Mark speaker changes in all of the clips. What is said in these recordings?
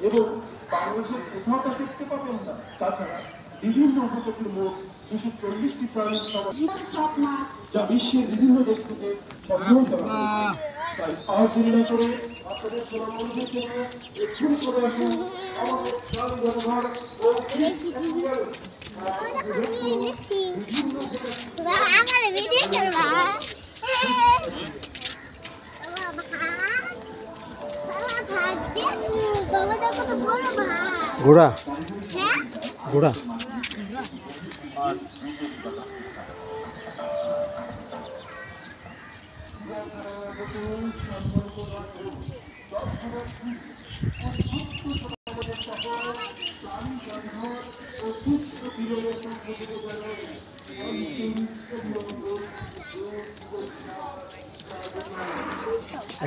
Speaker 1: এবং বাংলাদেশের কোথাও তা দেখতে পাবেন না। তাছাড়া বিভিন্ন উপজাতির মোট 240টি প্রাণীর সমাজ যা বিশ্বের বিভিন্ন দেশ থেকে সংগ্রহ করা হয়েছে। তাই আর দেরি না করে আপনাদের সোনার মানুষের জন্য এক্ষুনি করে আসুন আমাদের প্রাণী ব্যবহার ও
Speaker 2: ঘোড়া ঘোড়া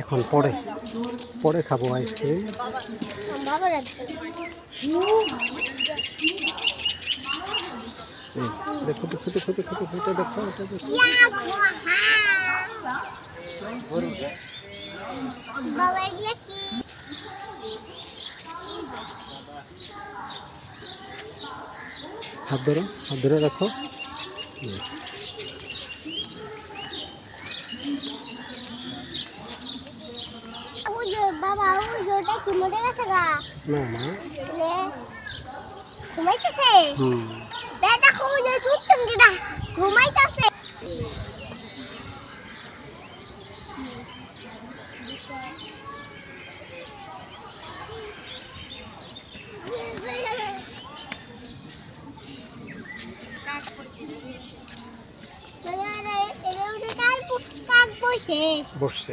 Speaker 2: এখন পরে পরে খাবো আইসক্রিম। দেখো দেখো দেখো দেখো দেখো দেখো হাত ধরে রাখো।
Speaker 3: বাবা ওই ওটা কি মরে গেছে গা?
Speaker 2: না না
Speaker 3: ঘুমাইতেছে। বেটা ওই যে চুপচাপ গিরা ঘুমাইতেছে।
Speaker 2: বসছে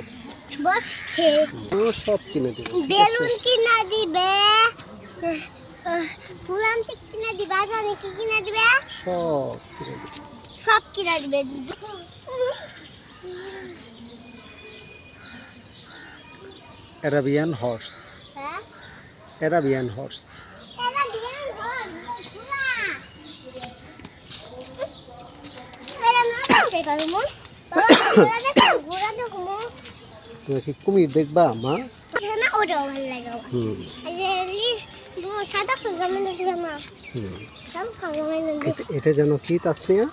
Speaker 2: সব কিনে দিবে,
Speaker 3: বেলুন কিনা দিবে, ফুলান্তি কিনা দিবে, আর কি কিনা দিবে, সব কিনা দিবে।
Speaker 2: Arabian horse, Arabian horse. তুমি কি কুমির দেখবা মা? এটা যেন কি তাসনিয়া,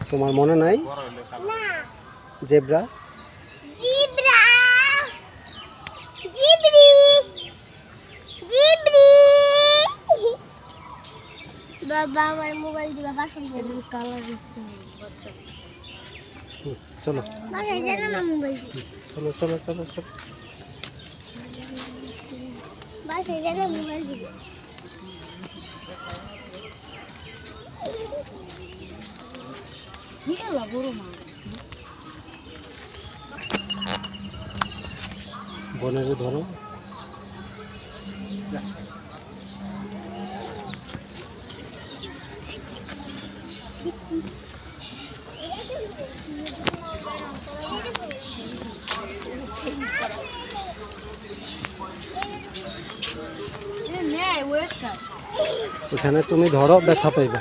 Speaker 2: তোমার মনে নাই? জেব্রা,
Speaker 3: বাবা আমার মোবাইল দিবা পছন্দ কালার
Speaker 2: চলো চলো চলো চলো চলো
Speaker 3: বাস এই জায়গায় মোবাইল দিব।
Speaker 2: বনের ধরো এখানে তুমি ধরো ব্যথা পাইবে।